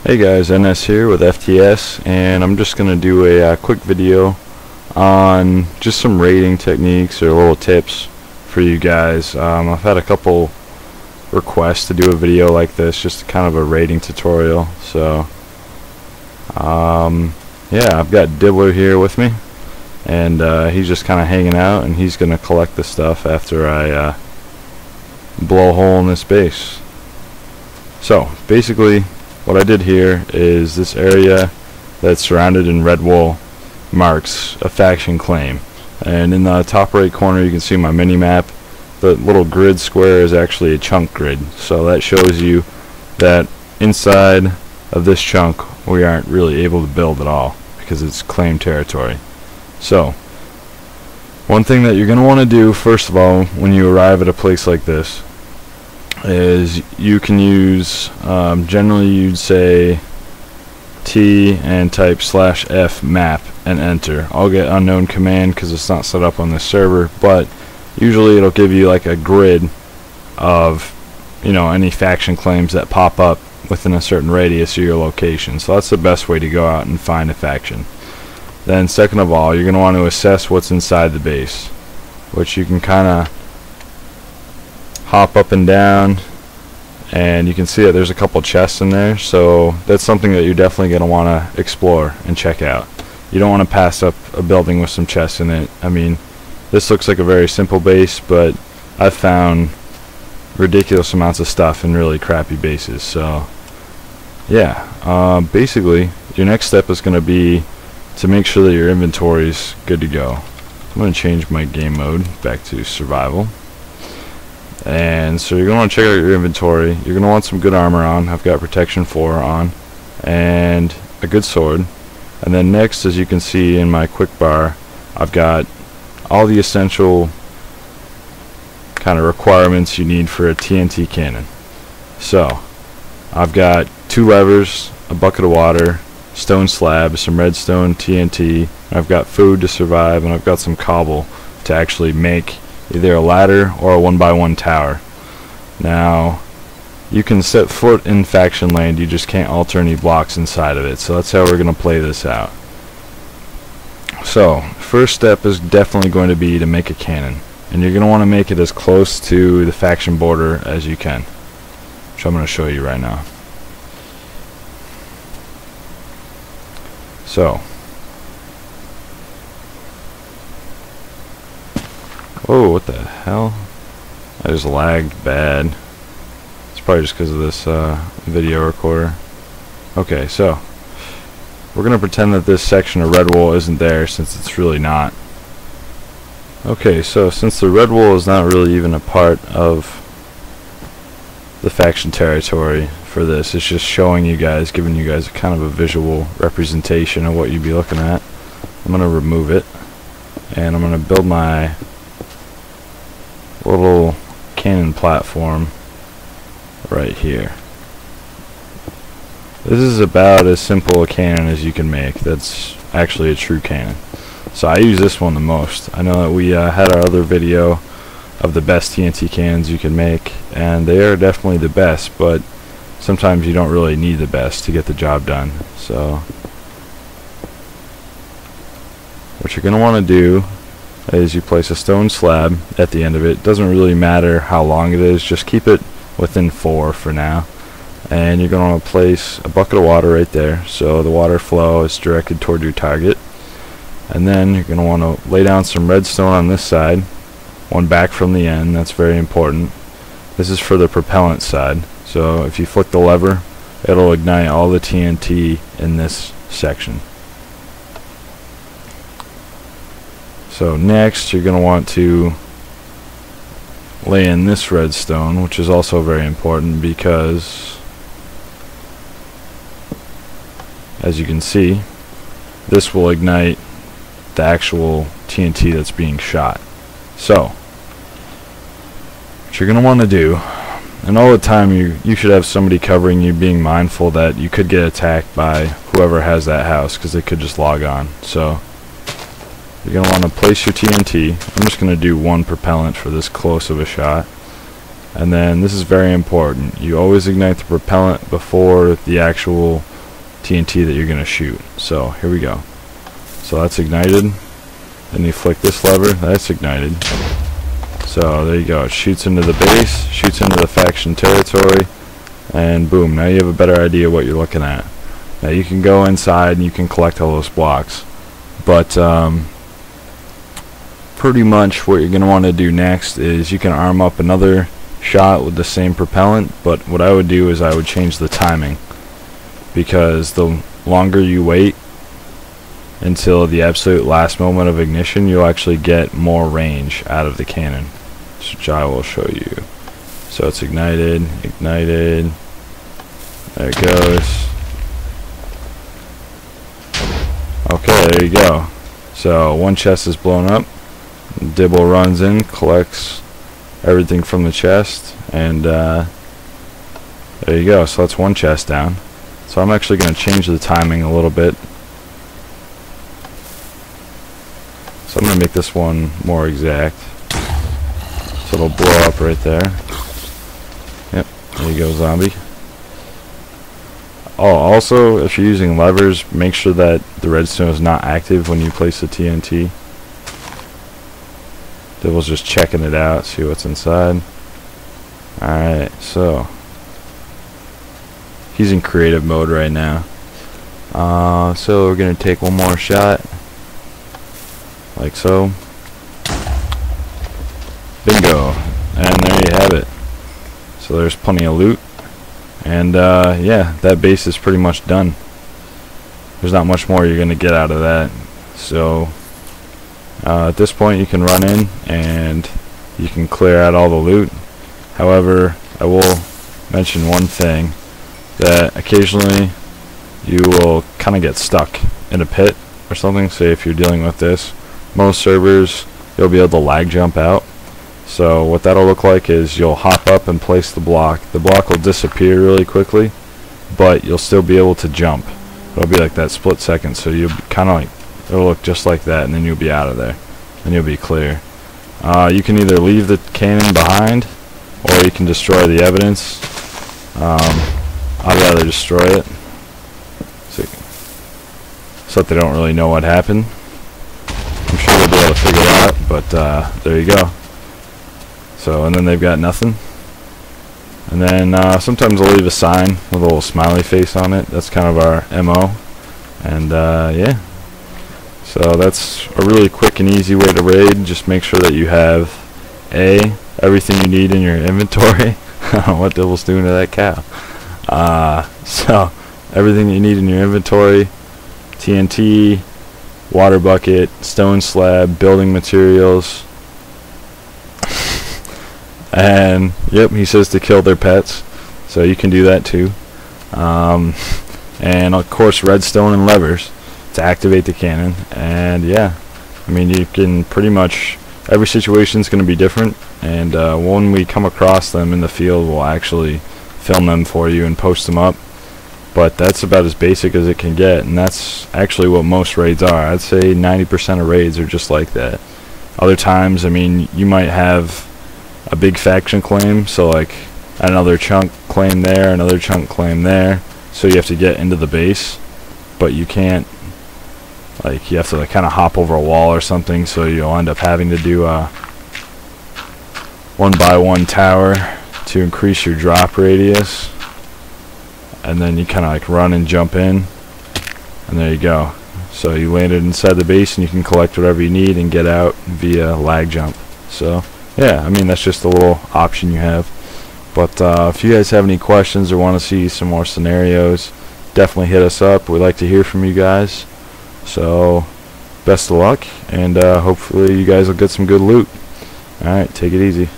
Hey guys, NS here with FTS, and I'm just going to do a quick video on just some rating techniques or little tips for you guys. I've had a couple requests to do a video like this, just kind of a rating tutorial. So yeah, I've got Dibbler here with me, and he's just kind of hanging out, and he's going to collect the stuff after I blow a hole in this base. So basically what I did here is this area that's surrounded in red wool marks a faction claim, and in the top right corner you can see my mini map. The little grid square is actually a chunk grid, so that shows you that inside of this chunk we aren't really able to build at all because it's claimed territory. So one thing that you're going to want to do first of all when you arrive at a place like this is you can use, generally you'd say T and type /F map and enter. I'll get unknown command because it's not set up on this server, but usually it'll give you like a grid of, you know, any faction claims that pop up within a certain radius of your location. So that's the best way to go out and find a faction. Then second of all, you're going to want to assess what's inside the base, which you can kind of hop up and down, and you can see that there's a couple chests in there, so that's something that you're definitely going to want to explore and check out. You don't want to pass up a building with some chests in it. I mean, this looks like a very simple base, but I've found ridiculous amounts of stuff in really crappy bases. So yeah, basically your next step is going to be to make sure that your inventory is good to go. I'm going to change my game mode back to survival. And so you're going to want to check out your inventory. You're going to want some good armor on. I've got protection 4 on, and a good sword. And then next, as you can see in my quick bar, I've got all the essential kind of requirements you need for a TNT cannon. So I've got 2 levers, a bucket of water, stone slab, some redstone, TNT. I've got food to survive, and I've got some cobble to actually make either a ladder or a 1x1 tower. Now you can set foot in faction land, you just can't alter any blocks inside of it. So that's how we're going to play this out. So first step is definitely going to be to make a cannon, and you're going to want to make it as close to the faction border as you can, which I'm going to show you right now. So whoa, what the hell? I just lagged bad. It's probably just because of this video recorder. Okay, so we're going to pretend that this section of red wool isn't there, since it's really not. Okay, so since the red wool is not really even a part of the faction territory for this, it's just showing you guys, giving you guys a kind of a visual representation of what you'd be looking at. I'm going to remove it, and I'm going to build my little cannon platform right here. This is about as simple a cannon as you can make. That's actually a true cannon. So I use this one the most. I know that we had our other video of the best TNT cannons you can make, and they are definitely the best, but sometimes you don't really need the best to get the job done. So what you're going to want to do is you place a stone slab at the end of it. Doesn't really matter how long it is, just keep it within 4 for now. And you're going to want to place a bucket of water right there, so the water flow is directed toward your target. And then you're going to want to lay down some redstone on this side, one back from the end. That's very important. This is for the propellant side, so if you flick the lever, it'll ignite all the TNT in this section. So next you're going to want to lay in this redstone, which is also very important because, as you can see, this will ignite the actual TNT that's being shot. So what you're going to want to do, and all the time you should have somebody covering you, being mindful that you could get attacked by whoever has that house, because they could just log on. So you're going to want to place your TNT. I'm just going to do 1 propellant for this close of a shot. And then this is very important. You always ignite the propellant before the actual TNT that you're going to shoot. So here we go. So that's ignited. Then you flick this lever, that's ignited. So there you go, it shoots into the base, shoots into the faction territory, and boom, now you have a better idea what you're looking at. Now you can go inside and you can collect all those blocks, but pretty much what you're going to want to do next is you can arm up another shot with the same propellant, but what I would do is I would change the timing, because the longer you wait until the absolute last moment of ignition, you'll actually get more range out of the cannon, which I will show you. So it's ignited, ignited, there it goes. Okay, there you go. So one chest is blown up, Dibble runs in, collects everything from the chest, and there you go. So that's one chest down. So I'm actually going to change the timing a little bit. So I'm going to make this one more exact. So it'll blow up right there. Yep, there you go, zombie. Oh, also, if you're using levers, make sure that the redstone is not active when you place the TNT. Dibble's just checking it out, see what's inside. Alright, so he's in creative mode right now. So we're going to take one more shot. Like so. Bingo. And there you have it. So there's plenty of loot. And yeah, that base is pretty much done. There's not much more you're going to get out of that. So at this point you can run in and you can clear out all the loot. However, I will mention one thing, that occasionally you will kind of get stuck in a pit or something. Say if you're dealing with this, most servers you'll be able to lag jump out. So what that'll look like is you'll hop up and place the block. The block will disappear really quickly, but you'll still be able to jump. It'll be like that split second, so you'll kind of like, it'll look just like that, and then you'll be out of there, and you'll be clear. You can either leave the cannon behind, or you can destroy the evidence. I'd rather destroy it, so that they don't really know what happened. I'm sure they'll be able to figure it out, but there you go. So, and then they've got nothing. And then sometimes I'll leave a sign with a little smiley face on it. That's kind of our MO. And yeah. So that's a really quick and easy way to raid. Just make sure that you have everything you need in your inventory. What Dibble's doing to that cow. So everything you need in your inventory: TNT, water bucket, stone slab, building materials. And yep, he says to kill their pets, so you can do that too. And of course redstone and levers to activate the cannon. And yeah, I mean, you can pretty much, every situation is going to be different, and when we come across them in the field, we'll actually film them for you and post them up. But that's about as basic as it can get, and that's actually what most raids are. I'd say 90% of raids are just like that. Other times, I mean, you might have a big faction claim, so like another chunk claim there, another chunk claim there, so you have to get into the base, but you can't, like, you have to like kind of hop over a wall or something, so you'll end up having to do a 1x1 tower to increase your drop radius, and then you kind of like run and jump in, and there you go. So you landed inside the base and you can collect whatever you need and get out via lag jump. So yeah, I mean, that's just a little option you have. But if you guys have any questions or want to see some more scenarios, definitely hit us up. We'd like to hear from you guys. So best of luck, and hopefully you guys will get some good loot. Alright, take it easy.